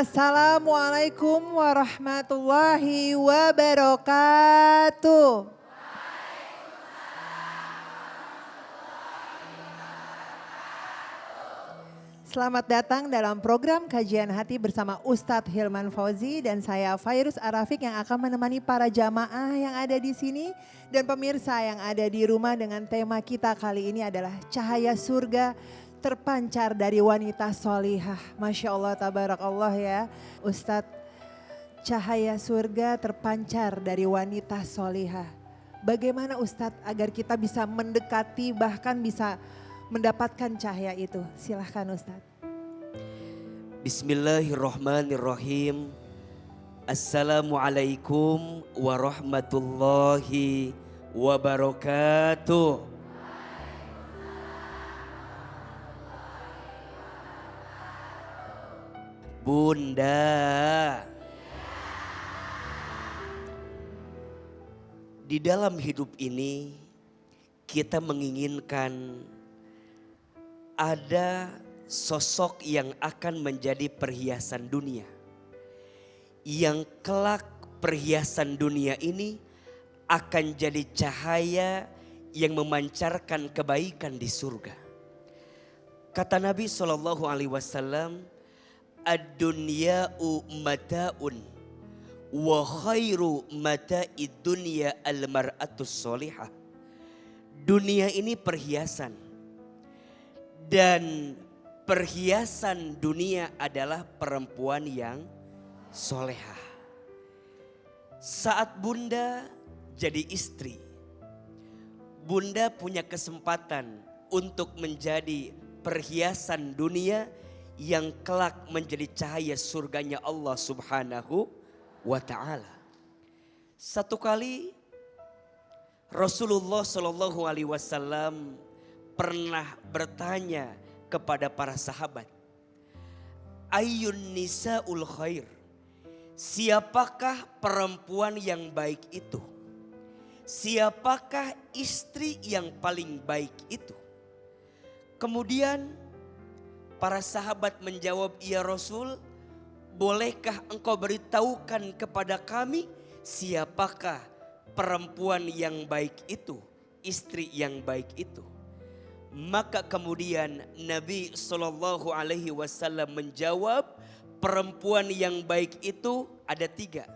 Assalamualaikum warahmatullahi wabarakatuh. Selamat datang dalam program Kajian Hati bersama Ustadz Hilman Fauzi dan saya Fairuz Arafik yang akan menemani para jamaah yang ada di sini dan pemirsa yang ada di rumah dengan tema kita kali ini adalah cahaya surga terpancar dari wanita solihah. Masya Allah, tabarakallah ya Ustadz, cahaya surga terpancar dari wanita solihah. Bagaimana Ustadz agar kita bisa mendekati bahkan bisa mendapatkan cahaya itu? Silahkan Ustadz. Bismillahirrahmanirrahim. Assalamualaikum warahmatullahi wabarakatuh. Bunda, di dalam hidup ini kita menginginkan ada sosok yang akan menjadi perhiasan dunia. Yang kelak perhiasan dunia ini akan jadi cahaya yang memancarkan kebaikan di surga. Kata Nabi SAW, ad-dunya'u mata'un wa khairu mata'id dunya al-mar'atus solihah. Dunia ini perhiasan. Dan perhiasan dunia adalah perempuan yang solehah. Saat Bunda jadi istri, Bunda punya kesempatan untuk menjadi perhiasan dunia yang kelak menjadi cahaya surganya Allah Subhanahu wa ta'ala. Satu kali Rasulullah SAW pernah bertanya kepada para sahabat, Ayyun nisa'ul khair, siapakah perempuan yang baik itu? Siapakah istri yang paling baik itu? Kemudian para sahabat menjawab, ya Rasul, bolehkah engkau beritahukan kepada kami siapakah perempuan yang baik itu, istri yang baik itu? Maka kemudian Nabi SAW menjawab, perempuan yang baik itu ada 3.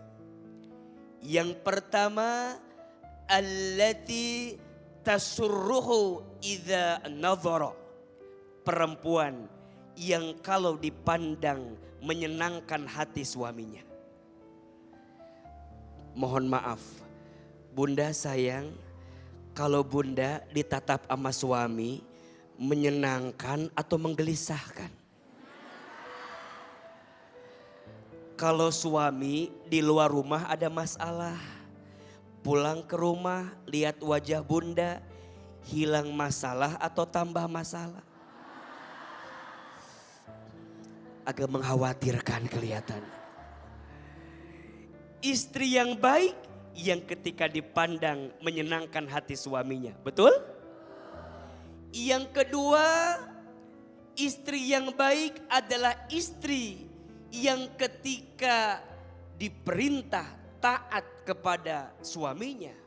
Yang pertama, allati tasurruhu idza nadhara. Perempuan yang kalau dipandang menyenangkan hati suaminya. Mohon maaf, Bunda sayang, kalau Bunda ditatap sama suami menyenangkan atau menggelisahkan? Kalau suami di luar rumah ada masalah, pulang ke rumah lihat wajah Bunda, hilang masalah atau tambah masalah? Agak mengkhawatirkan kelihatan. Istri yang baik yang ketika dipandang menyenangkan hati suaminya. Betul? Yang kedua, istri yang baik adalah istri yang ketika diperintah taat kepada suaminya.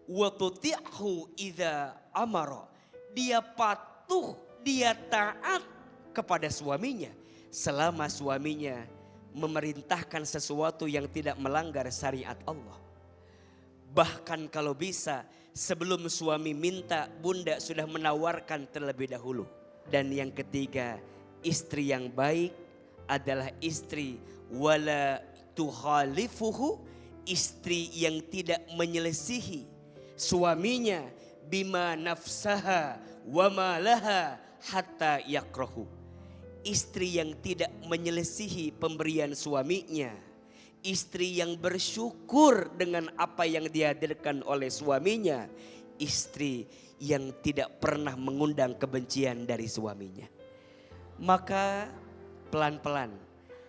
Wa tuti'hu idza amara. Dia patuh, dia taat kepada suaminya selama suaminya memerintahkan sesuatu yang tidak melanggar syariat Allah. Bahkan kalau bisa sebelum suami minta, Bunda sudah menawarkan terlebih dahulu. Dan yang ketiga, istri yang baik adalah istri wala tukhalifuhu, istri yang tidak menyelisihi suaminya bima nafsaha wa malaha hatta yakrahu. Istri yang tidak menyelisihi pemberian suaminya. Istri yang bersyukur dengan apa yang dihadirkan oleh suaminya. Istri yang tidak pernah mengundang kebencian dari suaminya. Maka pelan-pelan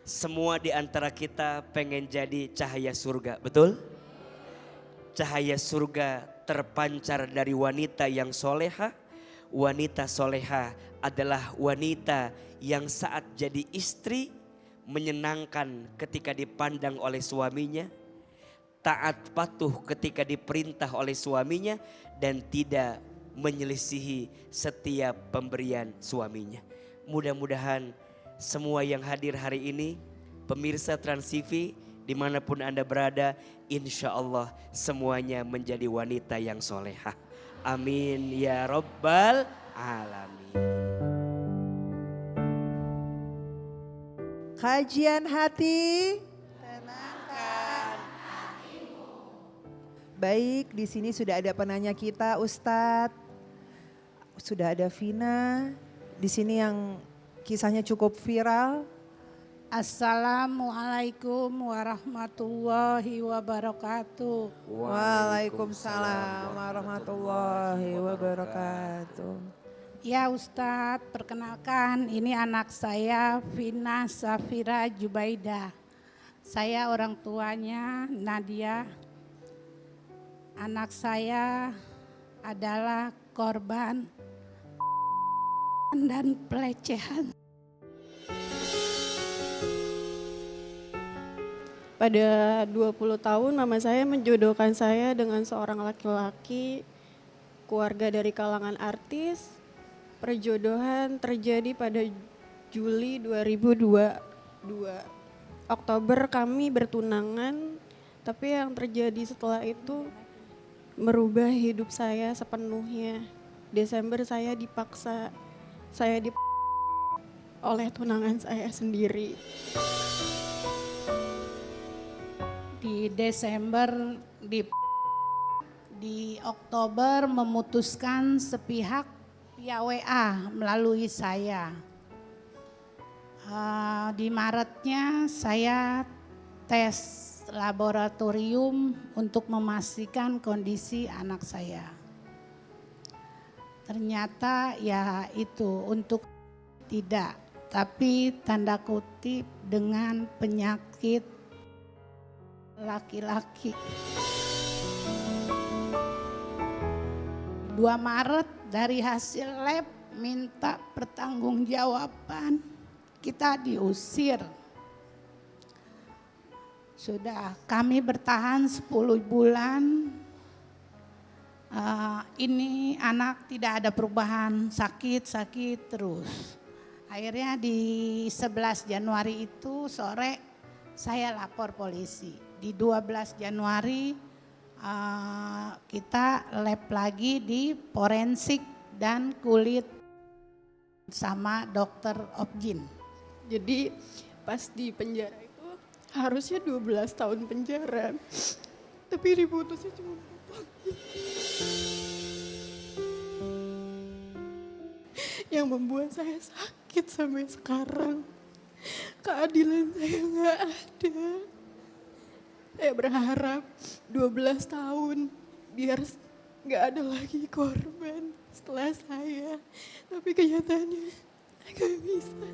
semua di antara kita pengen jadi cahaya surga, betul? Cahaya surga terpancar dari wanita yang soleha. Wanita soleha adalah wanita yang saat jadi istri menyenangkan ketika dipandang oleh suaminya, taat patuh ketika diperintah oleh suaminya, dan tidak menyelisihi setiap pemberian suaminya. Mudah-mudahan semua yang hadir hari ini, pemirsa Trans TV dimanapun Anda berada, insya Allah semuanya menjadi wanita yang solehah. Amin ya Rabbal Alamin. Kajian hati, tenangkan hatimu. Baik, di sini sudah ada penanya kita, Ustadz. Sudah ada Vina. Di sini yang kisahnya cukup viral. Assalamualaikum warahmatullahi wabarakatuh. Waalaikumsalam warahmatullahi wabarakatuh. Ya Ustadz, perkenalkan ini anak saya Vina Safira Jubaida. Saya orang tuanya Nadia. Anak saya adalah korban dan pelecehan. Pada 20 tahun mama saya menjodohkan saya dengan seorang laki-laki, keluarga dari kalangan artis. Perjodohan terjadi pada Juli 2022. Oktober kami bertunangan, tapi yang terjadi setelah itu merubah hidup saya sepenuhnya. Desember saya dipaksa, oleh tunangan saya sendiri. Di Desember di Oktober memutuskan sepihak via WA melalui saya. Di Maretnya saya tes laboratorium untuk memastikan kondisi anak saya. Ternyata ya itu untuk tidak, tapi tanda kutip dengan penyakit laki-laki. 2 Maret dari hasil lab minta pertanggungjawaban, kita diusir. Sudah kami bertahan 10 bulan, ini anak tidak ada perubahan, sakit terus. Akhirnya di 11 Januari itu sore saya lapor polisi. Di 12 Januari kita lab lagi di forensik dan kulit sama dokter Objin. Jadi pas di penjara itu harusnya 12 tahun penjara, tapi diputusnya cuma 4 tahun. Yang membuat saya sakit sampai sekarang. Keadilan saya nggak ada. Saya berharap 12 tahun biar nggak ada lagi korban setelah saya. Tapi kenyataannya nggak bisa.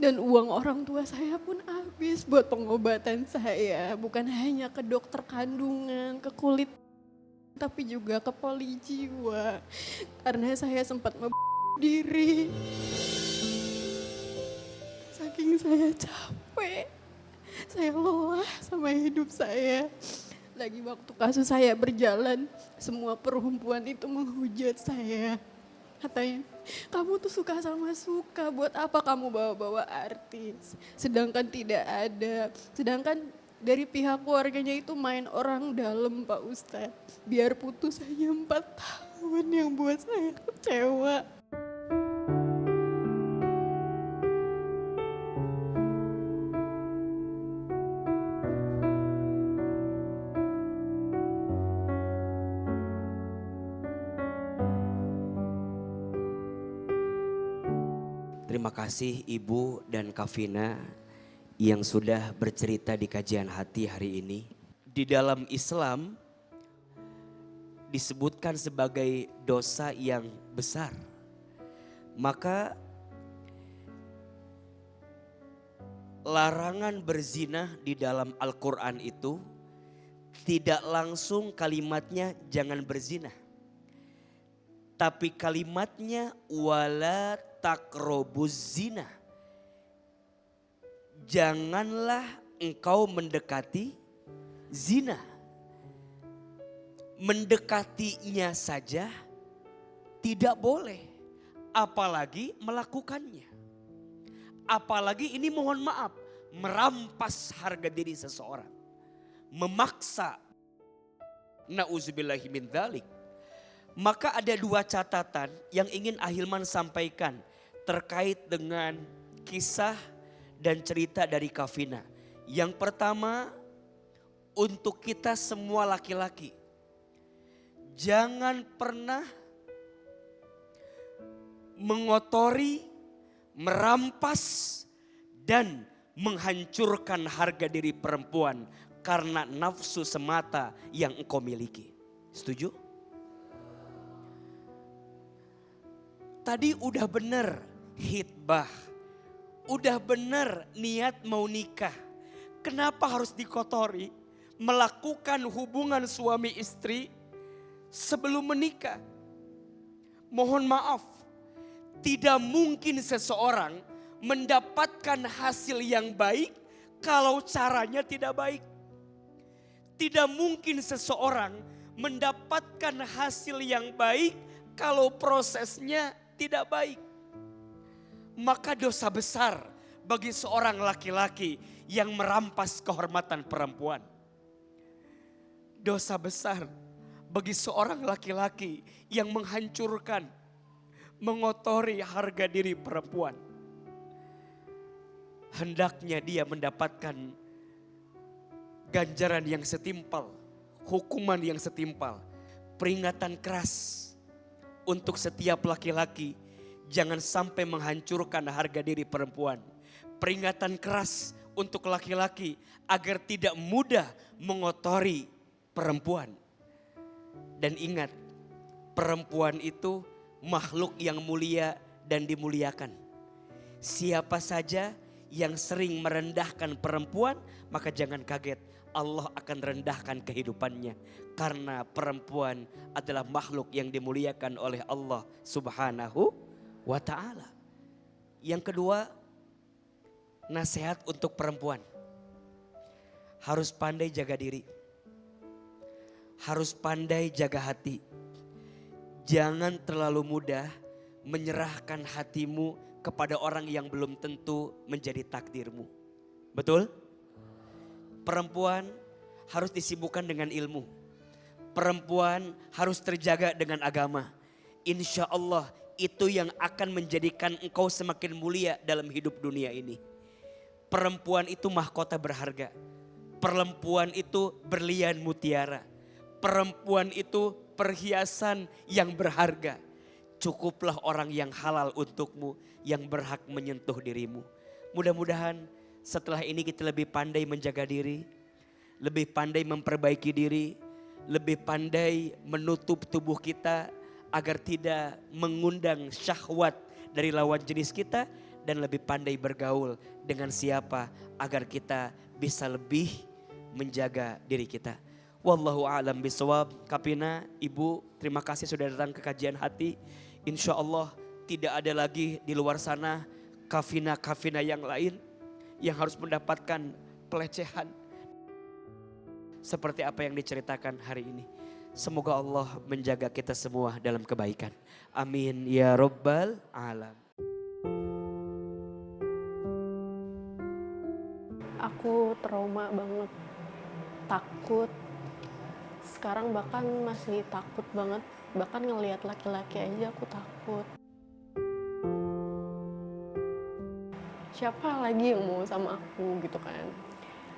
Dan uang orang tua saya pun habis buat pengobatan saya. Bukan hanya ke dokter kandungan, ke kulit, tapi juga ke poli jiwa. Karena saya sempat diri. Saking saya capek, saya lelah sama hidup saya. Lagi waktu kasus saya berjalan, semua perempuan itu menghujat saya. Katanya, kamu tuh suka sama suka, buat apa kamu bawa-bawa artis? Sedangkan tidak ada, sedangkan dari pihak keluarganya itu main orang dalam Pak Ustadz. Biar putus hanya 4 tahun yang buat saya kecewa. Terima kasih Ibu dan Kak Vina yang sudah bercerita di kajian hati hari ini. Di dalam Islam disebutkan sebagai dosa yang besar. Maka larangan berzina di dalam Al-Quran itu tidak langsung kalimatnya jangan berzina. Tapi kalimatnya wala taqrabuz zina. Janganlah engkau mendekati zina. Mendekatinya saja tidak boleh, apalagi melakukannya. Apalagi ini mohon maaf, merampas harga diri seseorang. Memaksa. Na'udzubillahi min dzalik. Maka ada dua catatan yang ingin Ahilman sampaikan terkait dengan kisah dan cerita dari Kafina. Yang pertama, untuk kita semua laki-laki, jangan pernah mengotori, merampas dan menghancurkan harga diri perempuan karena nafsu semata yang engkau miliki. Setuju? Tadi udah bener hitbah, udah bener niat mau nikah. Kenapa harus dikotori? Melakukan hubungan suami istri sebelum menikah. Mohon maaf, tidak mungkin seseorang mendapatkan hasil yang baik kalau caranya tidak baik. Tidak mungkin seseorang mendapatkan hasil yang baik kalau prosesnya tidak baik. Maka dosa besar bagi seorang laki-laki yang merampas kehormatan perempuan. Dosa besar bagi seorang laki-laki yang menghancurkan, mengotori harga diri perempuan. Hendaknya dia mendapatkan ganjaran yang setimpal, hukuman yang setimpal, peringatan keras untuk setiap laki-laki. Jangan sampai menghancurkan harga diri perempuan. Peringatan keras untuk laki-laki agar tidak mudah mengotori perempuan. Dan ingat, perempuan itu makhluk yang mulia dan dimuliakan. Siapa saja yang sering merendahkan perempuan, maka jangan kaget, Allah akan rendahkan kehidupannya. Karena perempuan adalah makhluk yang dimuliakan oleh Allah Subhanahu wa ta'ala. Yang kedua, nasihat untuk perempuan. Harus pandai jaga diri. Harus pandai jaga hati. Jangan terlalu mudah menyerahkan hatimu kepada orang yang belum tentu menjadi takdirmu. Betul? Perempuan harus disibukkan dengan ilmu. Perempuan harus terjaga dengan agama. Insya Allah itu yang akan menjadikan engkau semakin mulia dalam hidup dunia ini. Perempuan itu mahkota berharga. Perempuan itu berlian mutiara. Perempuan itu perhiasan yang berharga. Cukuplah orang yang halal untukmu, yang berhak menyentuh dirimu. Mudah-mudahan setelah ini kita lebih pandai menjaga diri, lebih pandai memperbaiki diri, lebih pandai menutup tubuh kita agar tidak mengundang syahwat dari lawan jenis kita, dan lebih pandai bergaul dengan siapa agar kita bisa lebih menjaga diri kita. Wallahu a'lam bishawab. Kapina, Ibu, terima kasih sudah datang ke kajian hati. Insya Allah tidak ada lagi di luar sana kafina-kafina yang lain yang harus mendapatkan pelecehan seperti apa yang diceritakan hari ini. Semoga Allah menjaga kita semua dalam kebaikan. Amin ya rabbal alam. Aku trauma banget, takut. Sekarang bahkan masih takut banget, bahkan ngelihat laki-laki aja aku takut. Siapa lagi yang mau sama aku gitu kan?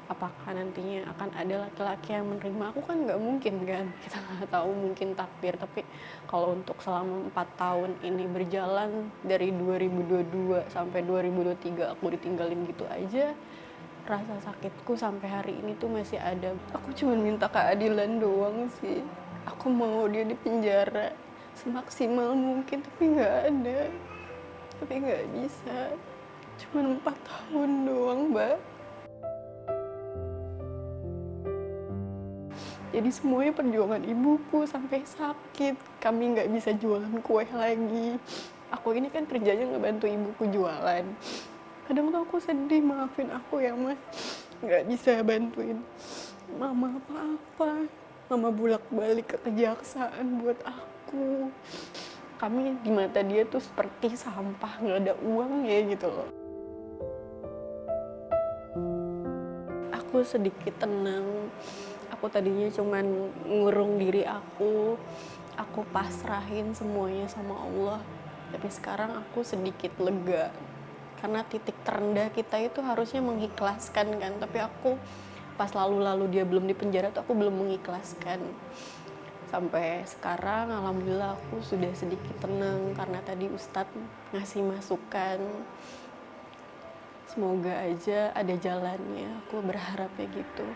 Apakah nantinya akan ada laki-laki yang menerima aku? Kan nggak mungkin kan, kita nggak tahu, mungkin takdir. Tapi kalau untuk selama 4 tahun ini berjalan dari 2022 sampai 2023 aku ditinggalin gitu aja, rasa sakitku sampai hari ini tuh masih ada. Aku cuma minta keadilan doang sih. Aku mau dia di penjara semaksimal mungkin, tapi nggak ada. Tapi nggak bisa. Cuma 4 tahun doang, Mbak. Jadi semuanya perjuangan ibuku sampai sakit. Kami nggak bisa jualan kue lagi. Aku ini kan kerjanya ngebantu ibuku jualan. Kadang tuh aku sedih, maafin aku ya Mas. Nggak bisa bantuin Mama apa-apa. Mama bolak-balik ke kejaksaan buat aku. Kami di mata dia tuh seperti sampah, nggak ada uangnya gitu loh. Aku sedikit tenang. Aku tadinya cuman ngurung diri aku pasrahin semuanya sama Allah. Tapi sekarang aku sedikit lega. Karena titik terendah kita itu harusnya mengikhlaskan kan. Tapi aku pas lalu-lalu dia belum di penjara tuh aku belum mengikhlaskan. Sampai sekarang alhamdulillah aku sudah sedikit tenang karena tadi Ustadz ngasih masukan. Semoga aja ada jalannya, aku berharapnya gitu.